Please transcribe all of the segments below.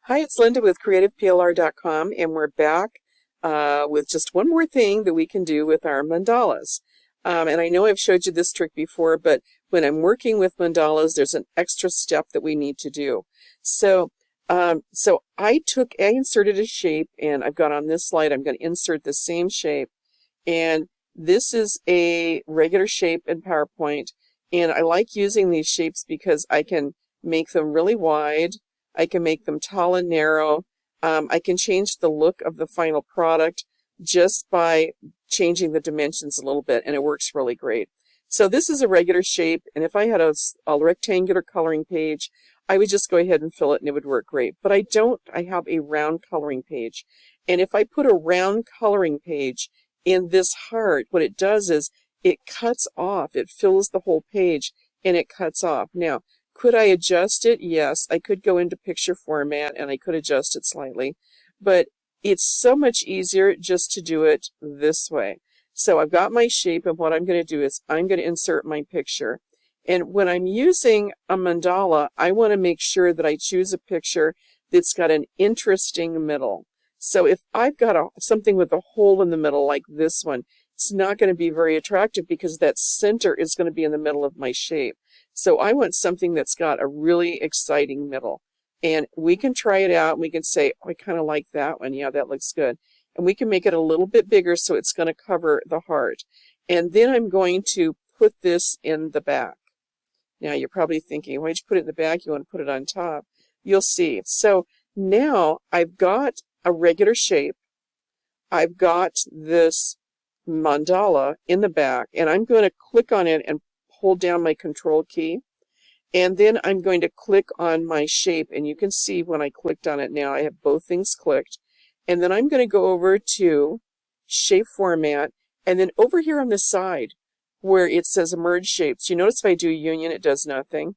Hi, it's Linda with CreativePLR.com, and we're back with just one more thing that we can do with our mandalas. And I know I've showed you this trick before, but when I'm working with mandalas, there's an extra step that we need to do. So I inserted a shape, and I've got on this slide, I'm going to insert the same shape. And this is a regular shape in PowerPoint, and I like using these shapes because I can make them really wide. I can make them tall and narrow. I can change the look of the final product just by changing the dimensions a little bit, and it works really great. So this is a regular shape, and if I had a rectangular coloring page, I would just go ahead and fill it and it would work great. But I don't. I have a round coloring page. And if I put a round coloring page in this heart, what it does is it cuts off. It fills the whole page and it cuts off. Now, could I adjust it? Yes, I could go into picture format and I could adjust it slightly, but it's so much easier just to do it this way. So I've got my shape, and what I'm going to do is I'm going to insert my picture. And when I'm using a mandala, I want to make sure that I choose a picture that's got an interesting middle. So if I've got something with a hole in the middle like this one, it's not going to be very attractive because that center is going to be in the middle of my shape. So I want something that's got a really exciting middle. And we can try it out. We can say, oh, I kind of like that one. Yeah, that looks good. And we can make it a little bit bigger so it's going to cover the heart. And then I'm going to put this in the back. Now you're probably thinking, why'd you put it in the back? You want to put it on top. You'll see. So now I've got a regular shape. I've got this mandala in the back, and I'm going to click on it and hold down my control key, and then I'm going to click on my shape, and you can see when I clicked on it now I have both things clicked, and then I'm going to go over to shape format, and then over here on the side where it says merge shapes, you notice if I do union it does nothing.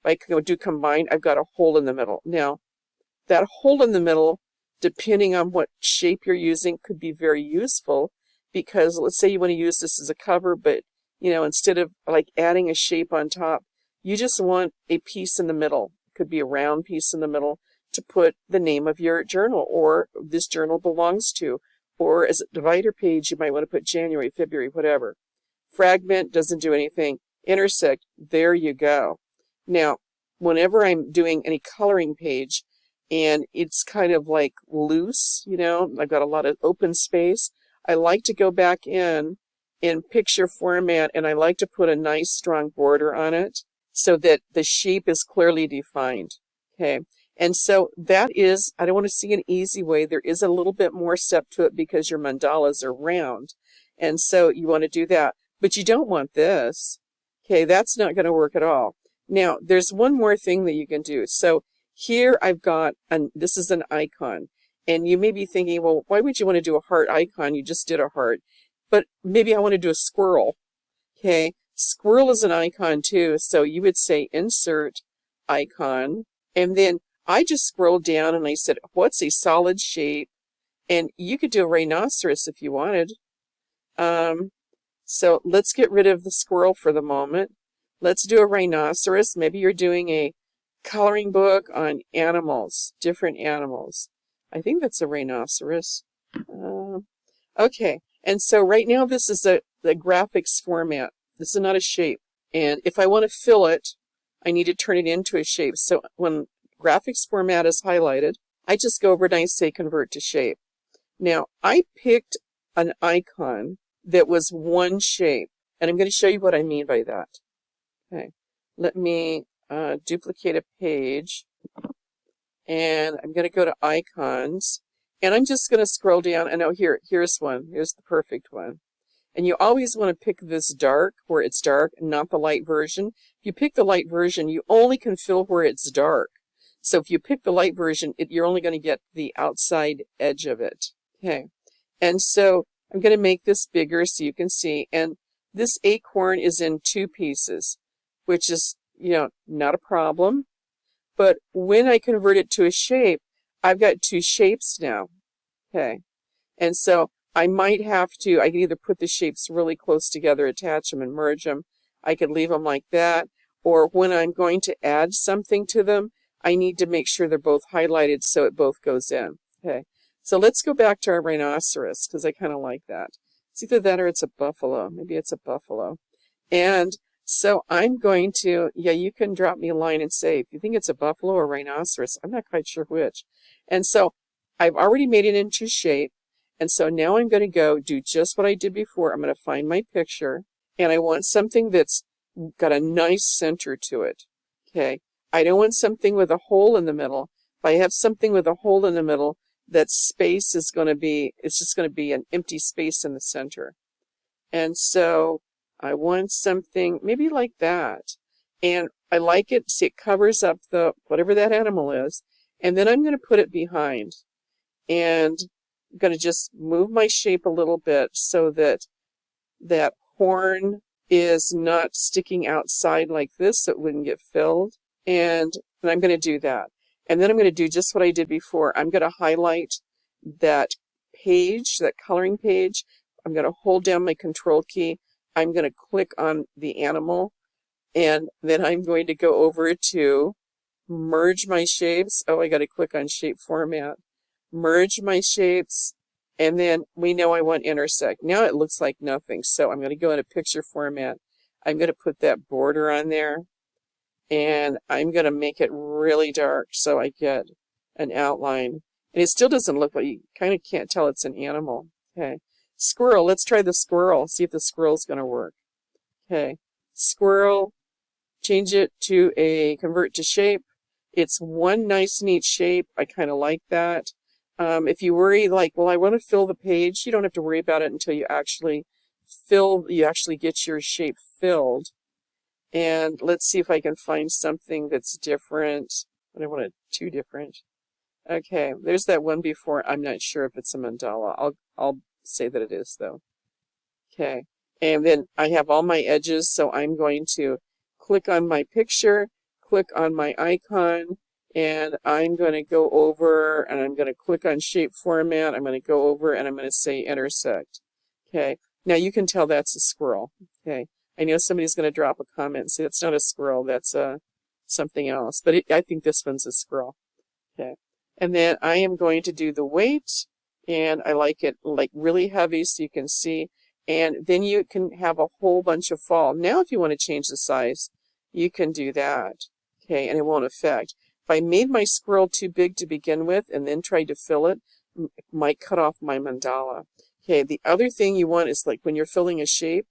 If I do combine, I've got a hole in the middle. Now that hole in the middle, depending on what shape you're using, could be very useful, because let's say you want to use this as a cover, but instead of like adding a shape on top, you just want a piece in the middle. It could be a round piece in the middle to put the name of your journal, or this journal belongs to, or as a divider page, you might want to put January, February, whatever. Fragment doesn't do anything. Intersect, there you go. Now, whenever I'm doing any coloring page and it's kind of like loose, I've got a lot of open space, I like to go back in picture format, and I like to put a nice strong border on it so that the shape is clearly defined. Okay, and so that is, I don't want to see an easy way. There is a little bit more step to it because your mandalas are round, and so you want to do that, but you don't want this. Okay, that's not going to work at all. Now there's one more thing that you can do. So here I've got this is an icon, and you may be thinking, well, why would you want to do a heart icon? You just did a heart. But maybe I want to do a squirrel. Okay, squirrel is an icon too. So you would say insert icon, and then I just scrolled down and I said, what's a solid shape? And you could do a rhinoceros if you wanted. So let's get rid of the squirrel for the moment. Let's do a rhinoceros. Maybe you're doing a coloring book on animals, different animals. I think that's a rhinoceros. Okay. And so right now this is the graphics format. This is not a shape. And if I want to fill it, I need to turn it into a shape. So when graphics format is highlighted, I just go over and I say convert to shape. Now I picked an icon that was one shape, and I'm going to show you what I mean by that. Okay, let me duplicate a page, and I'm going to go to icons. And I'm just going to scroll down, and here's one. Here's the perfect one. And you always want to pick this dark, where it's dark, and not the light version. If you pick the light version, you only can fill where it's dark. So if you pick the light version, you're only going to get the outside edge of it. Okay. And so I'm going to make this bigger so you can see. And this acorn is in two pieces, which is, not a problem. But when I convert it to a shape, I've got two shapes now. Okay, and so I might have to, I can either put the shapes really close together, attach them and merge them. I could leave them like that, or when I'm going to add something to them, I need to make sure they're both highlighted so it both goes in. Okay, so let's go back to our rhinoceros because I kind of like that. It's either that or it's a buffalo. Maybe it's a buffalo. And so I'm going to, yeah, you can drop me a line and say if you think it's a buffalo or rhinoceros. I'm not quite sure which. And so I've already made it into shape. And so now I'm going to go do just what I did before. I'm going to find my picture, and I want something that's got a nice center to it. Okay, I don't want something with a hole in the middle. If I have something with a hole in the middle, that space is going to be, it's just going to be an empty space in the center. And so I want something maybe like that. And I like it, see it covers up the whatever that animal is. And then I'm going to put it behind. And I'm going to just move my shape a little bit so that that horn is not sticking outside like this so it wouldn't get filled. And I'm going to do that. And then I'm going to do just what I did before. I'm going to highlight that page, that coloring page. I'm going to hold down my control key. I'm going to click on the animal. And then I'm going to go over to merge my shapes. Oh, I got to click on shape format. Merge my shapes. And then we know I want intersect. Now it looks like nothing. So I'm going to go into picture format. I'm going to put that border on there. And I'm going to make it really dark so I get an outline. And it still doesn't look like, you kind of can't tell it's an animal. Okay. Squirrel. Let's try the squirrel. See if the squirrel's going to work. Okay. Squirrel. Change it to a convert to shape. It's one nice neat shape. I kind of like that. If you worry like, well, I want to fill the page, you don't have to worry about it until you actually get your shape filled. And let's see if I can find something that's different. I don't want it too different. Okay, there's that one before. I'm not sure if it's a mandala. I'll say that it is though. Okay, and then I have all my edges, so I'm going to click on my picture, click on my icon, and I'm going to go over and I'm going to click on shape format. I'm going to go over and I'm going to say intersect. Okay, now you can tell that's a squirrel. Okay, I know somebody's going to drop a comment and say that's not a squirrel, that's something else, but I think this one's a squirrel. Okay, and then I am going to do the weight, and I like it like really heavy so you can see, and then you can have a whole bunch of fall. Now if you want to change the size, you can do that. Okay, and it won't affect. If I made my squirrel too big to begin with and then tried to fill it, it might cut off my mandala. Okay, the other thing you want is like when you're filling a shape,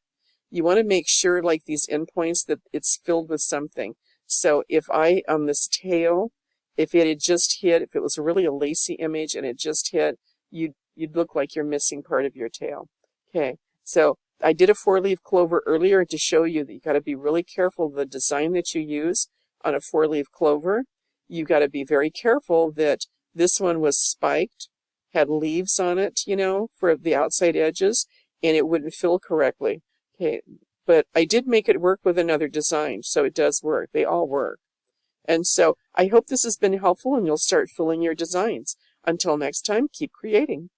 you want to make sure like these endpoints that it's filled with something. So if on this tail, if it had just hit, if it was really a lacy image and it just hit, you'd look like you're missing part of your tail. Okay, so I did a 4-leaf clover earlier to show you that you got to be really careful of the design that you use on a 4-leaf clover. You got to be very careful that this one was spiked, had leaves on it, you know, for the outside edges, and it wouldn't fill correctly. Okay, but I did make it work with another design, so it does work. They all work. And so I hope this has been helpful and you'll start filling your designs. Until next time, keep creating.